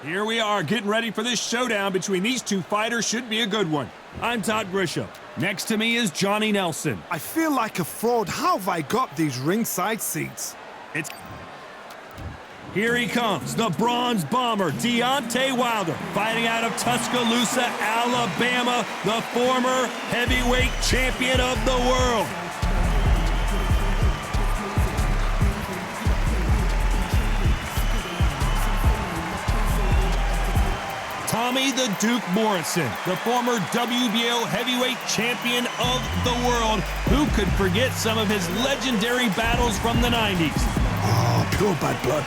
Here we are, getting ready for this showdown between these two fighters. Should be a good one. I'm Todd Grisham. Next to me is Johnny Nelson. I feel like a fraud. How have I got these ringside seats? Here he comes, the Bronze Bomber, Deontay Wilder, fighting out of Tuscaloosa, Alabama, the former heavyweight champion of the world. Tommy the Duke Morrison, the former WBO heavyweight champion of the world. Who could forget some of his legendary battles from the 90s? Oh, pure bad blood.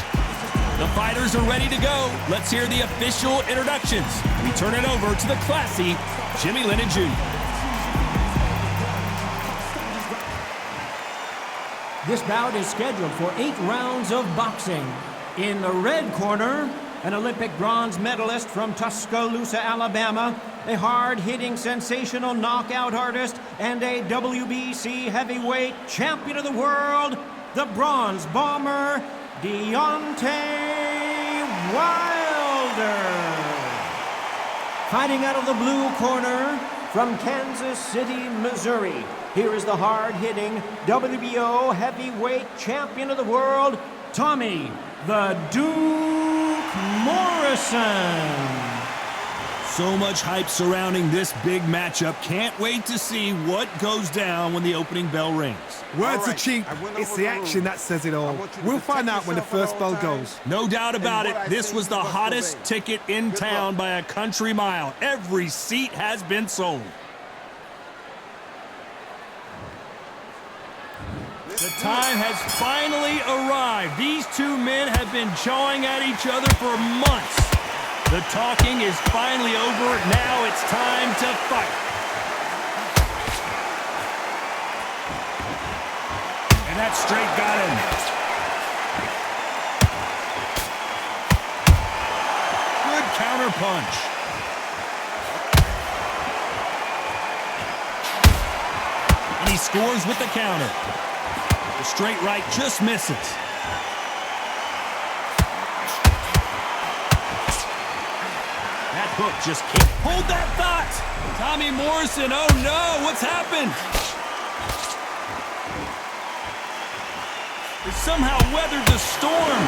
The fighters are ready to go. Let's hear the official introductions. We turn it over to the classy Jimmy Lennon Jr. This bout is scheduled for 8 rounds of boxing. In the red corner, an Olympic bronze medalist from Tuscaloosa, Alabama, a hard-hitting, sensational knockout artist, and a WBC heavyweight champion of the world, the Bronze Bomber, Deontay Wilder. Fighting out of the blue corner from Kansas City, Missouri, here is the hard-hitting WBO heavyweight champion of the world, Tommy the Duke Morrison. So much hype surrounding this big matchup. Can't wait to see what goes down when the opening bell rings. Words are cheap. It's the action that says it all. We'll find out when the first bell goes. No doubt about it, this was the hottest ticket in town by a country mile. Every seat has been sold. The time has finally arrived. These two men have been jawing at each other for months. The talking is finally over. Now it's time to fight. And that straight got him. Good counter punch. And he scores with the counter. The straight right just misses. That hook just can't hold that thought. Tommy Morrison, oh no, what's happened? He somehow weathered the storm.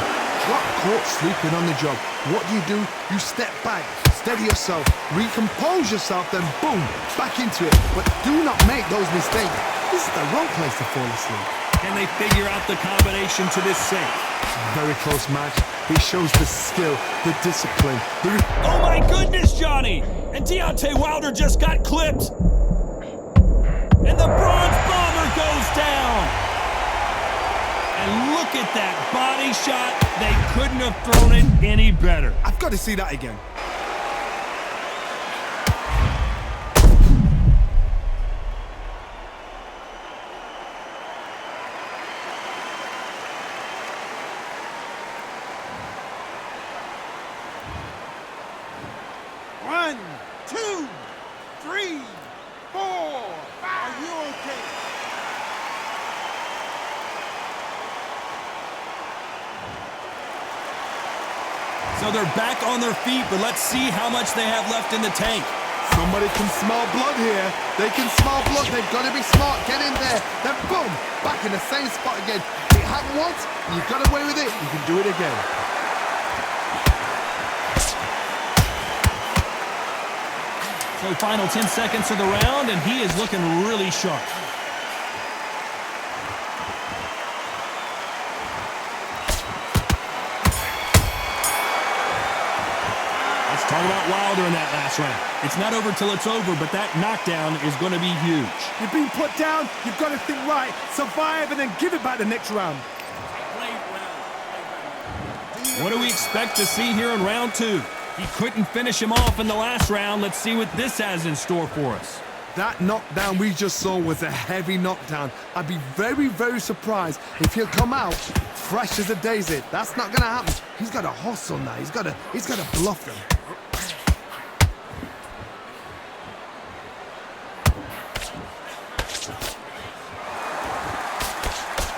Got caught sleeping on the job. What do? You step back, steady yourself, recompose yourself, then boom, back into it. But do not make those mistakes. This is the wrong place to fall asleep. Can they figure out the combination to this safe? Very close match. It shows the skill, the discipline. Oh my goodness, Johnny! And Deontay Wilder just got clipped. And the Bronze Bomber goes down. And look at that body shot. They couldn't have thrown it any better. I've got to see that again. One, two, three, four, five. Are you okay? So they're back on their feet, but let's see how much they have left in the tank. Somebody can smell blood here. They can smell blood. They've got to be smart. Get in there. Then boom, back in the same spot again. It happened once. You got away with it. You can do it again. So final 10 seconds of the round, and he is looking really sharp. Let's talk about Wilder in that last round. It's not over till it's over, but that knockdown is going to be huge. You've been put down. You've got to think right, survive, and then give it back the next round. What do we expect to see here in round 2? He couldn't finish him off in the last round. Let's see what this has in store for us. That knockdown we just saw was a heavy knockdown. I'd be very, very surprised if he'll come out fresh as a daisy. That's not going to happen. He's got to hustle now. He's got to bluff them.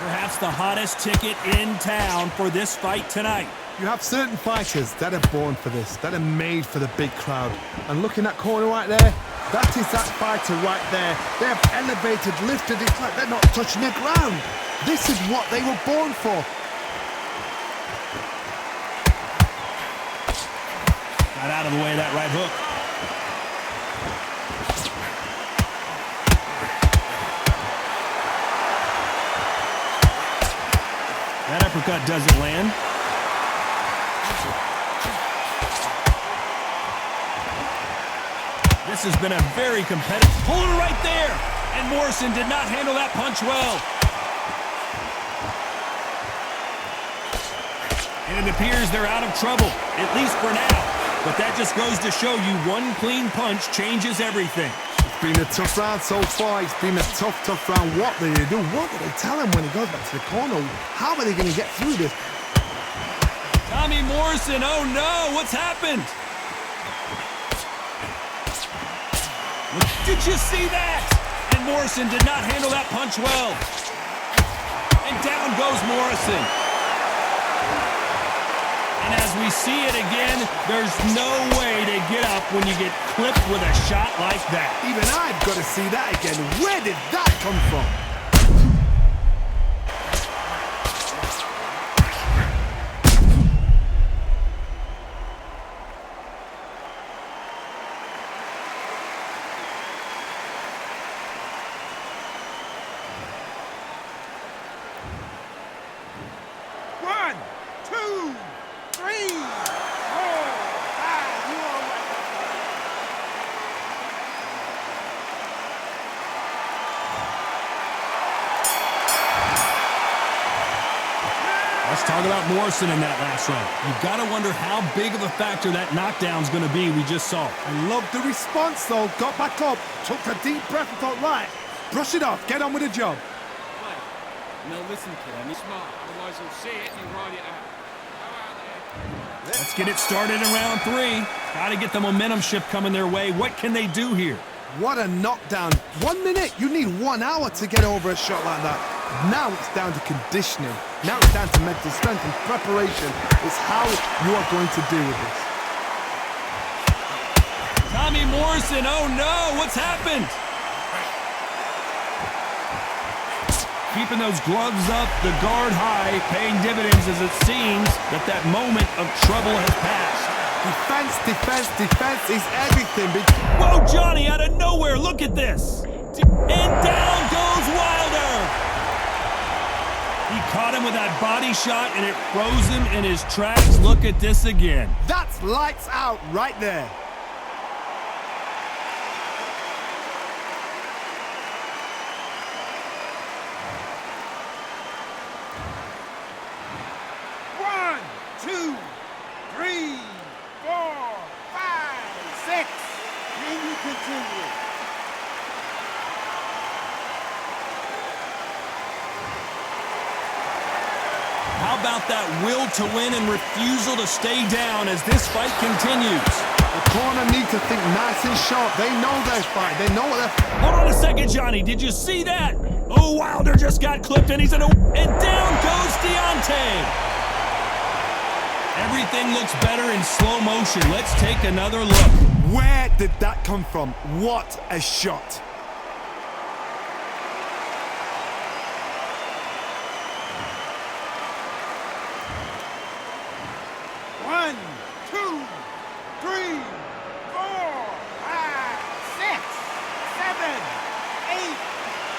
Perhaps the hottest ticket in town for this fight tonight. You have certain fighters that are born for this, that are made for the big crowd. And look in that corner right there, that is that fighter right there. They have elevated, lifted, it's like they're not touching the ground. This is what they were born for. Got out of the way of that right hook. That uppercut doesn't land. This has been a very competitive... Pulled it right there! And Morrison did not handle that punch well. And it appears they're out of trouble, at least for now. But that just goes to show you one clean punch changes everything. It's been a tough round so far. It's been a tough round. What do they do? What do they tell him when he goes back to the corner? How are they going to get through this? Tommy Morrison, oh no, what's happened? Did you see that? And Morrison did not handle that punch well. And down goes Morrison. And as we see it again, there's no way to get up when you get clipped with a shot like that. Even I've got to see that again. Where did that come from? One, two, three, four, five. You all right? Let's talk about Morrison in that last round. You've got to wonder how big of a factor that knockdown's going to be we just saw. I love the response, though. Got back up, took a deep breath and thought, right, brush it off, get on with the job. No, listen, kid, I need smart. Otherwise you'll see it and you ride it out. Go out there. Let's get it started in round 3. Got to get the momentum shift coming their way. What can they do here? What a knockdown. 1 minute, you need 1 hour to get over a shot like that. Now it's down to conditioning. Now it's down to mental strength and preparation. It's how you are going to deal with this. Tommy Morrison, oh no, what's happened? Keeping those gloves up, the guard high, paying dividends as it seems that moment of trouble has passed. Defense is everything. Whoa, Johnny, out of nowhere, look at this. And down goes Wilder. He caught him with that body shot and it froze him in his tracks. Look at this again. That's lights out right there. One, two, three, four, five, six. Then you continue. How about that will to win and refusal to stay down as this fight continues? The corner need to think nice and sharp. They know their fight. They know what they're... Hold on a second, Johnny. Did you see that? Oh, Wilder just got clipped and he's in a... And down goes Deontay. Everything looks better in slow motion. Let's take another look. Where did that come from? What a shot. One, two, three, four, five, six, seven, eight,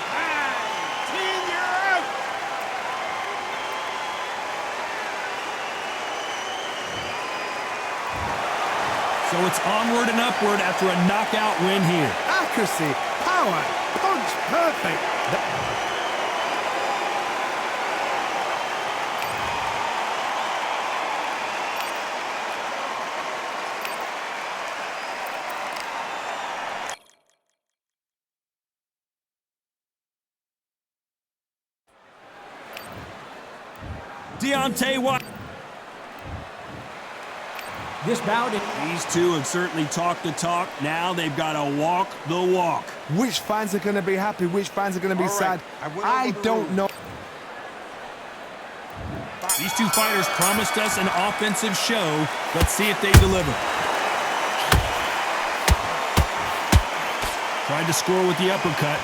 nine, 10. You're out. So it's onward and upward after a knockout win here. Accuracy, power, punch, perfect. Deontay Wilder. This bout is... These two have certainly talked the talk. Now they've got to walk the walk. Which fans are going to be happy? Which fans are going to be All right, sad? I went I over the don't rules. know. two fighters promised us an offensive show. Let's see if they deliver. Tried to score with the uppercut.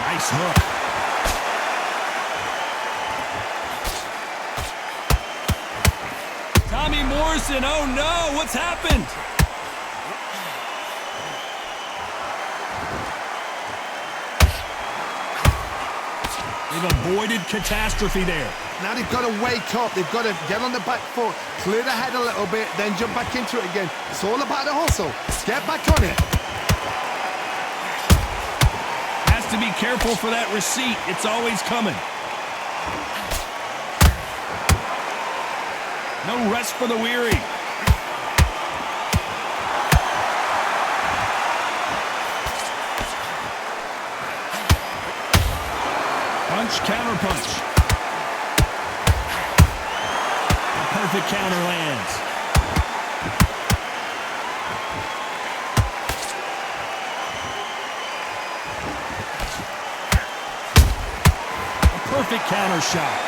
Nice hook. Tommy Morrison, oh no, what's happened? They've avoided catastrophe there. Now they've got to wake up. They've got to get on the back foot, clear the head a little bit, then jump back into it again. It's all about the hustle. Get back on it. Has to be careful for that receipt. It's always coming. No rest for the weary. Punch, counter punch. A perfect counter lands. A perfect counter shot.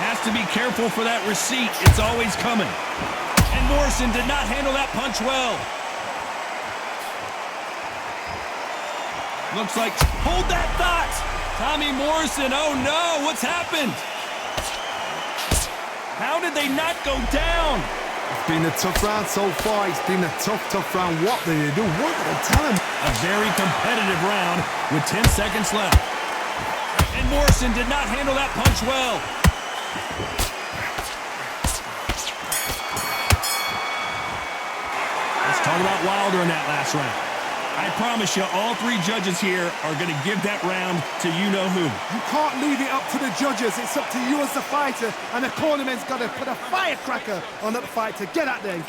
Has to be careful for that receipt. It's always coming. And Morrison did not handle that punch well. Looks like, hold that thought! Tommy Morrison, oh no, what's happened? How did they not go down? It's been a tough round so far. It's been a tough round. What did they do? What did they tell him? A very competitive round with 10 seconds left. And Morrison did not handle that punch well. Let's talk about Wilder in that last round. I promise you, all three judges here are going to give that round to you-know-who. You can't leave it up to the judges. It's up to you as the fighter, and the cornerman's got to put a firecracker on that fighter. Get out there.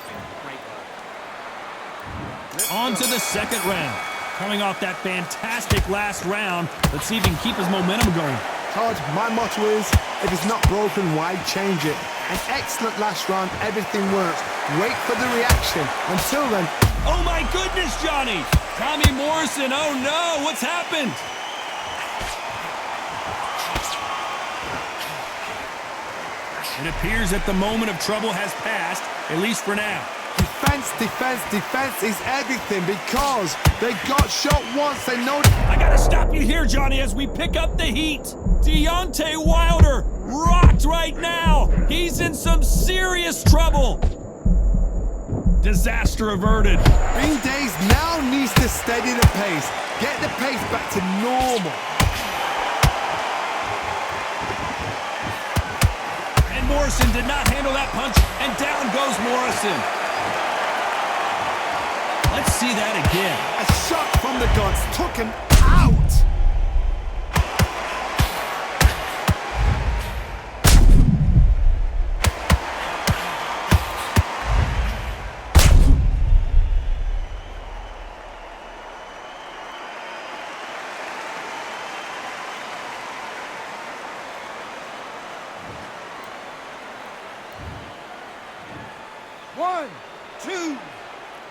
On to the second round. Coming off that fantastic last round, let's see if he can keep his momentum going. Todd, my motto is, if it's not broken, why change it? An excellent last round, everything works. Wait for the reaction. Until then... Oh my goodness, Johnny! Tommy Morrison, oh no, what's happened? It appears that the moment of trouble has passed, at least for now. Defense is everything because they got shot once, they know... I gotta stop you here, Johnny, as we pick up the heat. Deontay Wilder rocked right now. He's in some serious trouble. Disaster averted. Green Days now needs to steady the pace. Get the pace back to normal. And Morrison did not handle that punch, and down goes Morrison. Let's see that again. A shot from the guns took him out. One, two,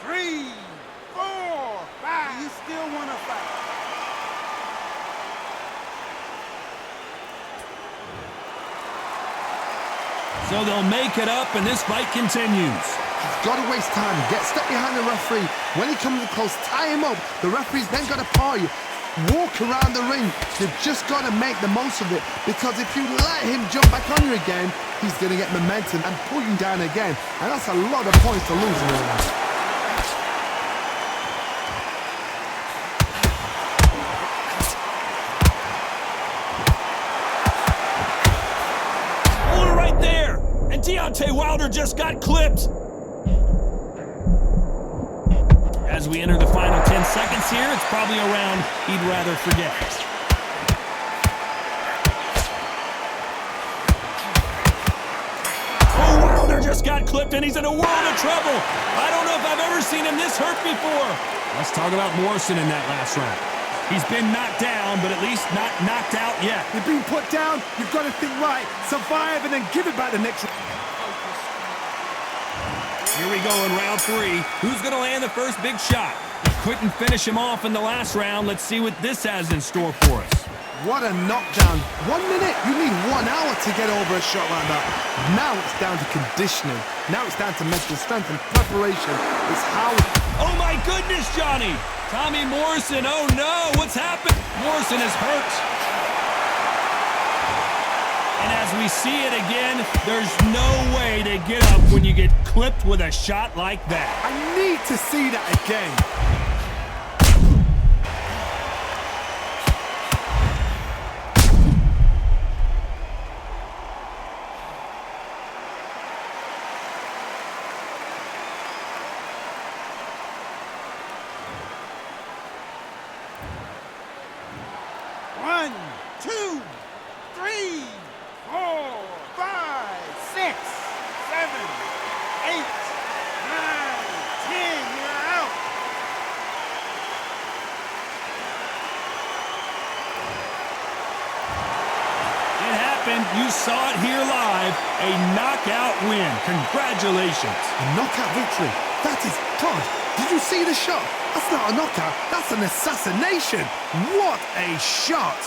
three, four, five. You still want to fight? So they'll make it up, and this fight continues. He's got to waste time. Step behind the referee. When he comes close, tie him up. The referee's then got to paw you. Walk around the ring. You've just got to make the most of it, because if you let him jump back on you again, he's going to get momentum and pull you down again. And that's a lot of points to lose in the round. Hold it right there! And Deontay Wilder just got clipped! As we enter the final 10 seconds here, it's probably a round he'd rather forget. Oh, Wilder just got clipped, and he's in a world of trouble. I don't know if I've ever seen him this hurt before. Let's talk about Morrison in that last round. He's been knocked down, but at least not knocked out yet. You've been put down, you've got to think right, survive, and then give it back the next round. Here we go in round 3. Who's going to land the first big shot? He couldn't finish him off in the last round. Let's see what this has in store for us. What a knockdown. 1 minute, you need 1 hour to get over a shot like that. Now it's down to conditioning. Now it's down to mental strength and preparation. It's how... Oh my goodness, Johnny! Tommy Morrison, oh no, what's happened? Morrison is hurt. And as we see it again, there's no way to get up when you get clipped with a shot like that. I need to see that again. One, two, three, 4, 5, 6, 7, 8, 9, 10. You're out. It happened. You saw it here live. A knockout win. Congratulations. A knockout victory. That is... Todd, did you see the shot? That's not a knockout. That's an assassination. What a shot.